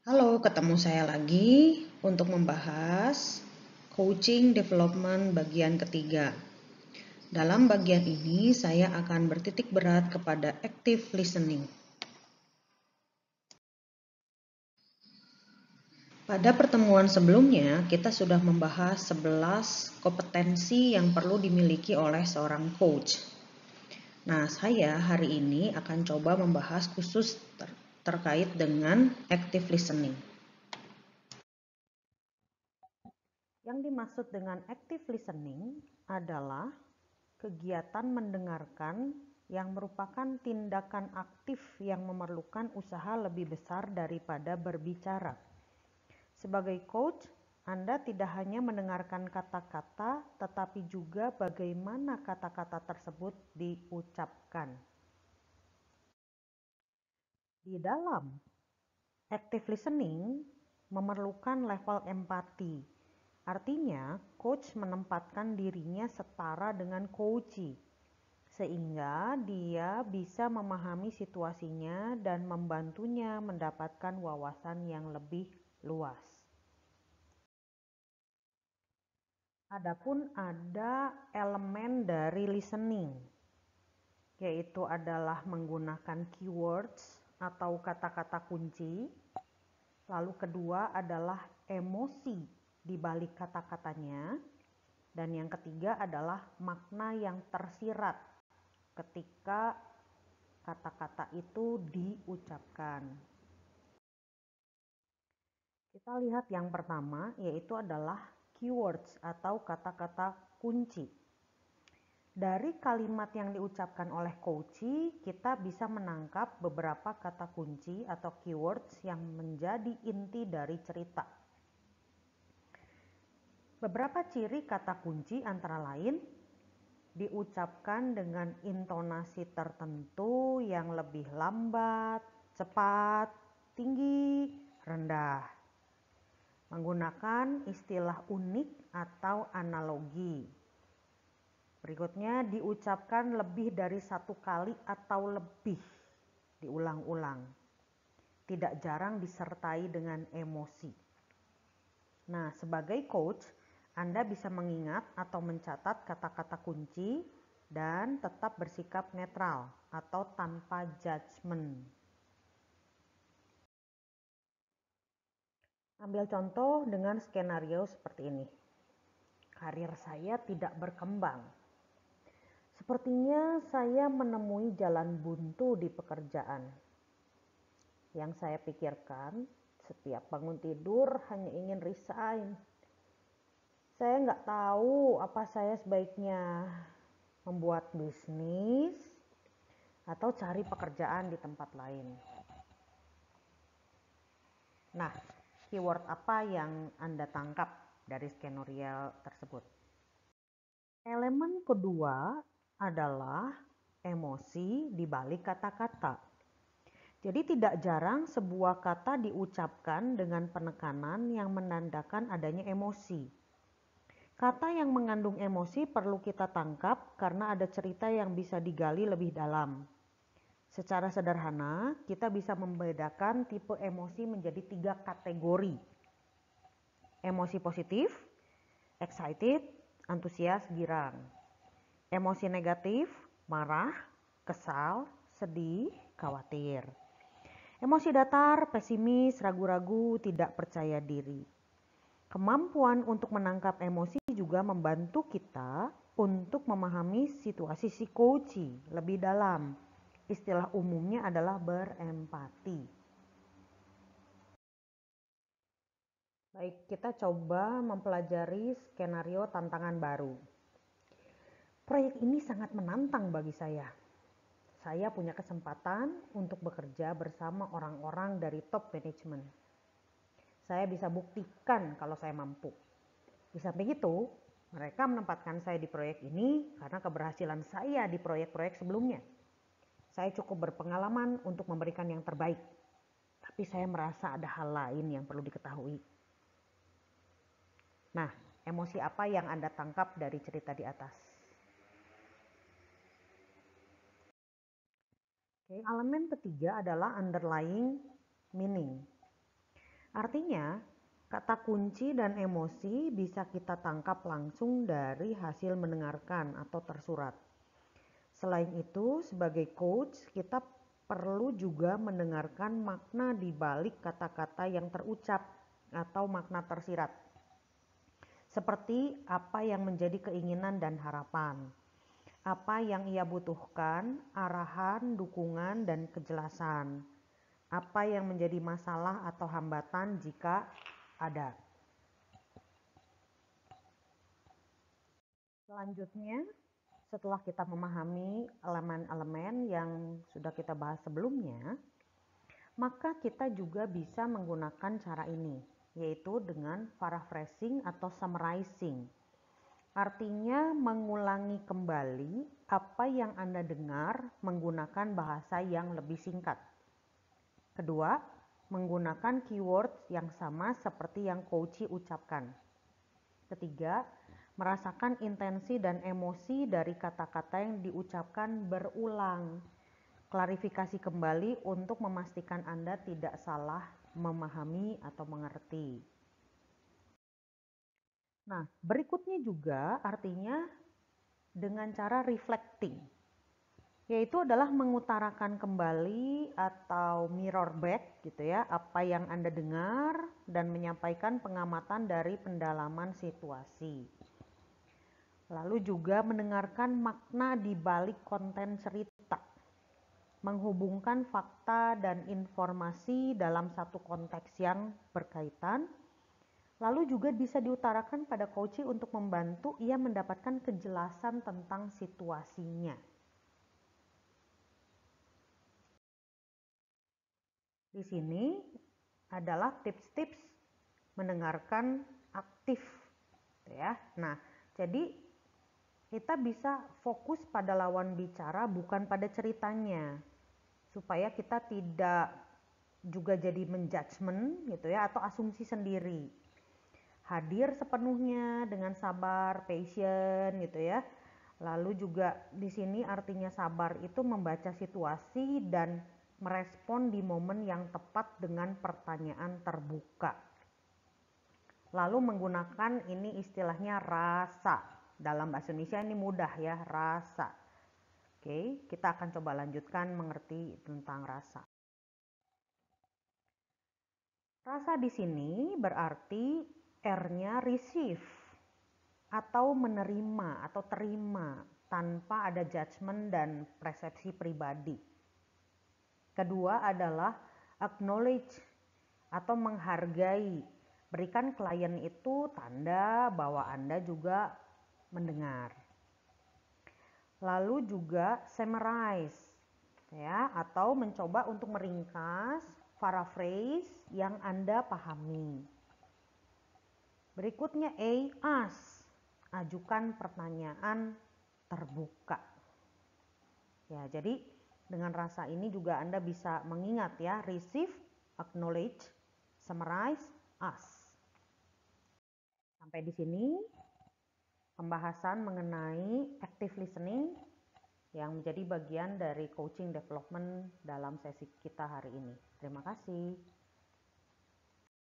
Halo, ketemu saya lagi untuk membahas coaching development bagian ketiga. Dalam bagian ini, saya akan bertitik berat kepada active listening. Pada pertemuan sebelumnya, kita sudah membahas 11 kompetensi yang perlu dimiliki oleh seorang coach. Nah, saya hari ini akan coba membahas khusus terkait dengan active listening. Yang dimaksud dengan active listening adalah kegiatan mendengarkan yang merupakan tindakan aktif yang memerlukan usaha lebih besar daripada berbicara. Sebagai coach, Anda tidak hanya mendengarkan kata-kata, tetapi juga bagaimana kata-kata tersebut diucapkan. Di dalam active listening memerlukan level empati. Artinya, coach menempatkan dirinya setara dengan coachee, sehingga dia bisa memahami situasinya dan membantunya mendapatkan wawasan yang lebih luas. Adapun ada elemen dari listening, yaitu adalah menggunakan keywords atau kata-kata kunci. Lalu kedua adalah emosi di balik kata-katanya. Dan yang ketiga adalah makna yang tersirat ketika kata-kata itu diucapkan. Kita lihat yang pertama, yaitu adalah keywords atau kata-kata kunci. Dari kalimat yang diucapkan oleh coachee, kita bisa menangkap beberapa kata kunci atau keywords yang menjadi inti dari cerita. Beberapa ciri kata kunci antara lain diucapkan dengan intonasi tertentu yang lebih lambat, cepat, tinggi, rendah. Menggunakan istilah unik atau analogi. Berikutnya diucapkan lebih dari satu kali atau lebih, diulang-ulang. Tidak jarang disertai dengan emosi. Nah, sebagai coach, Anda bisa mengingat atau mencatat kata-kata kunci dan tetap bersikap netral atau tanpa judgement. Ambil contoh dengan skenario seperti ini. Karir saya tidak berkembang. Sepertinya saya menemui jalan buntu di pekerjaan. Yang saya pikirkan, setiap bangun tidur hanya ingin resign. Saya nggak tahu apa saya sebaiknya membuat bisnis atau cari pekerjaan di tempat lain. Nah, keyword apa yang Anda tangkap dari skenario tersebut? Elemen kedua adalah emosi di balik kata-kata. Jadi tidak jarang sebuah kata diucapkan dengan penekanan yang menandakan adanya emosi. Kata yang mengandung emosi perlu kita tangkap karena ada cerita yang bisa digali lebih dalam. Secara sederhana, kita bisa membedakan tipe emosi menjadi 3 kategori. Emosi positif, excited, antusias, girang. Emosi negatif, marah, kesal, sedih, khawatir. Emosi datar, pesimis, ragu-ragu, tidak percaya diri. Kemampuan untuk menangkap emosi juga membantu kita untuk memahami situasi si coachee lebih dalam. Istilah umumnya adalah berempati. Baik, kita coba mempelajari skenario tantangan baru. Proyek ini sangat menantang bagi saya. Saya punya kesempatan untuk bekerja bersama orang-orang dari top management. Saya bisa buktikan kalau saya mampu. Di samping itu, mereka menempatkan saya di proyek ini karena keberhasilan saya di proyek-proyek sebelumnya. Saya cukup berpengalaman untuk memberikan yang terbaik. Tapi saya merasa ada hal lain yang perlu diketahui. Nah, emosi apa yang Anda tangkap dari cerita di atas? Oke, elemen ketiga adalah underlying meaning. Artinya, kata kunci dan emosi bisa kita tangkap langsung dari hasil mendengarkan atau tersurat. Selain itu, sebagai coach, kita perlu juga mendengarkan makna di balik kata-kata yang terucap atau makna tersirat. Seperti apa yang menjadi keinginan dan harapan, apa yang ia butuhkan, arahan, dukungan, dan kejelasan. Apa yang menjadi masalah atau hambatan jika ada. Selanjutnya, setelah kita memahami elemen-elemen yang sudah kita bahas sebelumnya, maka kita juga bisa menggunakan cara ini, yaitu dengan paraphrasing atau summarizing. Artinya mengulangi kembali apa yang Anda dengar menggunakan bahasa yang lebih singkat. Kedua, menggunakan keywords yang sama seperti yang coach ucapkan. Ketiga, merasakan intensi dan emosi dari kata-kata yang diucapkan berulang. Klarifikasi kembali untuk memastikan Anda tidak salah memahami atau mengerti. Nah, berikutnya juga artinya dengan cara reflecting, yaitu adalah mengutarakan kembali atau mirror back gitu ya, apa yang Anda dengar dan menyampaikan pengamatan dari pendalaman situasi. Lalu juga mendengarkan makna di balik konten cerita, menghubungkan fakta dan informasi dalam satu konteks yang berkaitan. Lalu juga bisa diutarakan pada coach untuk membantu ia mendapatkan kejelasan tentang situasinya. Di sini adalah tips-tips mendengarkan aktif, ya. Nah, jadi kita bisa fokus pada lawan bicara bukan pada ceritanya, supaya kita tidak juga jadi menjudgment gitu ya atau asumsi sendiri. Hadir sepenuhnya dengan sabar, patient gitu ya. Lalu juga di sini artinya sabar itu membaca situasi dan merespon di momen yang tepat dengan pertanyaan terbuka. Lalu menggunakan ini istilahnya rasa. Dalam bahasa Indonesia ini mudah ya, rasa. Oke, kita akan coba lanjutkan mengerti tentang rasa. Rasa di sini berarti R-nya receive atau menerima atau terima tanpa ada judgement dan persepsi pribadi. Kedua adalah acknowledge atau menghargai. Berikan klien itu tanda bahwa Anda juga mendengar. Lalu juga summarize ya, atau mencoba untuk meringkas paraphrase yang Anda pahami. Berikutnya A, ask. Ajukan pertanyaan terbuka. Ya, jadi dengan rasa ini juga Anda bisa mengingat ya, receive, acknowledge, summarize, ask. Sampai di sini pembahasan mengenai active listening yang menjadi bagian dari coaching development dalam sesi kita hari ini. Terima kasih.